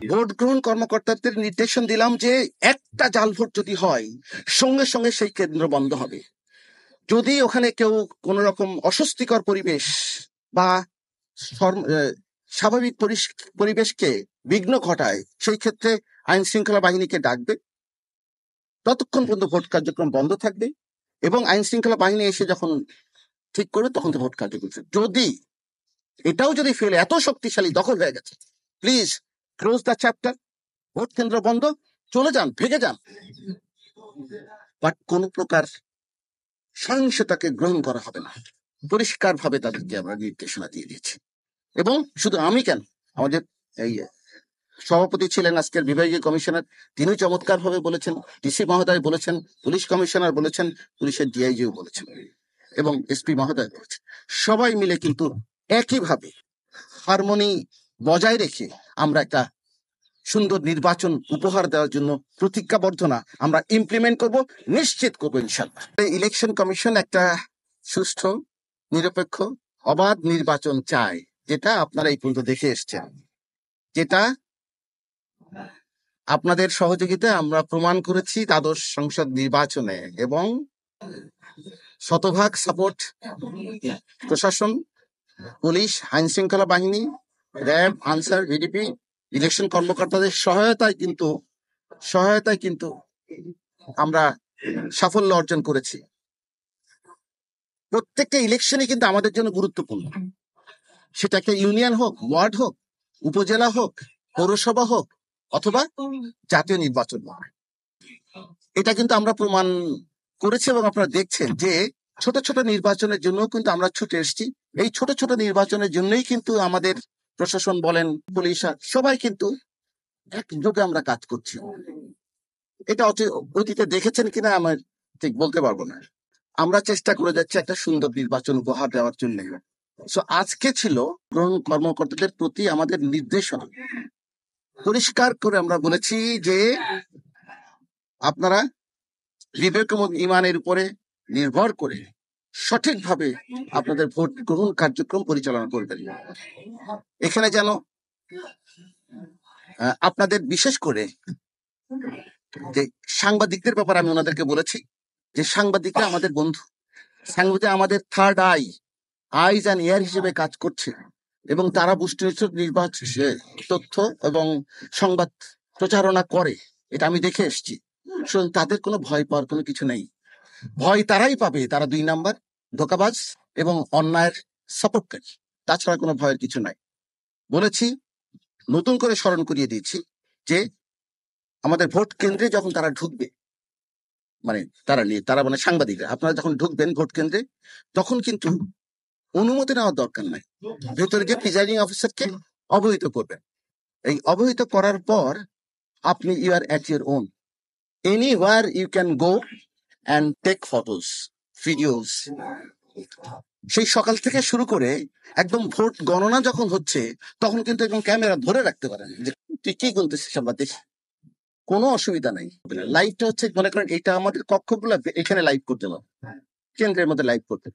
Vote গ্রহণ কর্মকর্তাদের নির্দেশন দিলাম যে একটা জাল ভোট যদি হয় সঙ্গে সঙ্গে সেই কেন্দ্র বন্ধ হবে। যদি ওখানে কেউ কোন রকম অস্বস্তিকর পরিবেশ বা স্বাভাবিক পরিবেশকে বিঘ্ন ঘটায়, সেই ক্ষেত্রে আইন শৃঙ্খলা বাহিনীকে ডাকবে। ততক্ষণ পর্যন্ত ভোট কার্যক্রম বন্ধ থাকবে এবং আইন শৃঙ্খলা বাহিনী এসে যখন ঠিক করবে তখন তো ভোট কার্যক্রম। যদি এটাও যদি ফেলে এত শক্তিশালী দখল হয়ে গেছে, please close the chapter, vote কেন্দ্র বন্ধ, চলে যান, ভেগে যান। বাট কোন প্রকার সহিংসতাকে গ্রহণ করা হবে না, পরিষ্কার ভাবে তাদেরকে আমরা নির্দেশনা দিয়ে দিয়েছি। এবং শুধু আমি কেন, আমাদের এই সভাপতি ছিলেন আজকের বিভাগীয় কমিশনার, তিনি চমৎকার ভাবে বলেছেন, ডিসি মহোদয় বলেছেন, পুলিশ কমিশনার বলেছেন, পুলিশের ডিআইজিও বলেছেন এবং এসপি মহোদয় বলেছেন। সবাই মিলে কিন্তু একইভাবে হারমোনি বজায় রেখে আমরা একটা সুন্দর নির্বাচন উপহার দেওয়ার জন্য প্রতিজ্ঞাবদ্ধ না, আমরা ইমপ্লিমেন্ট করব, নিশ্চিত করবো ইনশাল্লাহ। ইলেকশন কমিশন একটা সুষ্ঠু, নিরপেক্ষ, অবাধ নির্বাচন চায়, যেটা আপনারা এই পর্যন্ত দেখে এসছেন, যেটা আপনাদের সহযোগিতায় আমরা প্রমাণ করেছি দ্বাদশ সংসদ নির্বাচনে। এবং শতভাগ সাপোর্ট প্রশাসন, পুলিশ, আইন শৃঙ্খলা বাহিনী, র্যাব, আনসার, ভিডিপি, ইলেকশন কর্মকর্তাদের সহায়তায় কিন্তু আমরা সাফল্য অর্জন করেছি। প্রত্যেকটা ইলেকশনই কিন্তু আমাদের জন্য গুরুত্বপূর্ণ, সেটা একটা ইউনিয়ন হোক, ওয়ার্ড হোক, উপজেলা হোক, পৌরসভা হোক, অথবা জাতীয় নির্বাচন হোক। এটা কিন্তু আমরা প্রমাণ করেছি এবং আপনারা দেখছেন যে ছোট ছোট নির্বাচনের জন্য কিন্তু আমরা ছুটে এসেছি। এই ছোট ছোট নির্বাচনের জন্যই কিন্তু আমাদের প্রশাসন বলেন, পুলিশ, সবাই কিন্তু একযোগে আমরা কাজ করছি। এটা অতীতে দেখেছেন কিনা আমার ঠিক বলতে পারবো না। আমরা চেষ্টা করে যাচ্ছি একটা সুন্দর নির্বাচন উপহার দেওয়ার জন্য। আজকে ছিল গ্রহণ কর্মকর্তাদের প্রতি আমাদের নির্দেশনা, পরিষ্কার করে আমরা বলেছি যে আপনারা বিবেক এবং ইমানের উপরে নির্ভর করে সঠিকভাবে আপনাদের ভোট গ্রহণ কার্যক্রম পরিচালনা করবেন। এখানে যেন আপনাদের বিশেষ করে যে সাংবাদিকদের ব্যাপারে আমি ওনাদেরকে বলেছি যে সাংবাদিকরা আমাদের বন্ধু, সাংবাদিক আমাদের থার্ড আইজ অ্যান্ড এয়ার হিসেবে কাজ করছে এবং তারা নির্বাচন তথ্য এবং সংবাদ প্রচারণা করে, এটা আমি দেখে এসেছি। তাদের কোনো ভয় পাওয়ার কোনো কিছু নেই। ভয় তারাই পাবে, তারা 2 নাম্বার ধোঁকাবাজ এবং অন্যায়ের সাপোর্টকারী, তাছাড়া কোনো ভয়ের কিছু নাই। বলেছি, নতুন করে স্মরণ করিয়ে দিয়েছি যে আমাদের ভোট কেন্দ্রে যখন তারা ঢুকবে, তারা মানে সাংবাদিকরা, আপনারা যখন ঢুকবেন ভোট কেন্দ্রে, তখন কিন্তু অনুমতি নেওয়ার দরকার নাই। ভেতরে গিয়ে প্রিজাইডিং অফিসারকে অবহিত করবেন। এই অবহিত করার পর আপনি you are at your own, anywhere you can go and take photos, videos. সেই সকাল থেকে শুরু করে একদম ভোট গণনা যখন হচ্ছে তখন কিন্তু একদম ক্যামেরা ধরে রাখতে পারেন যে তুই কি গুনতেছিস, আমরা দেখি, কোনো অসুবিধা নাই। লাইভটা হচ্ছে, মনে করেন এটা আমাদের কক্ষগুলো, এখানে লাইভ করতে হবে, কেন্দ্রের মধ্যে লাইভ করতে।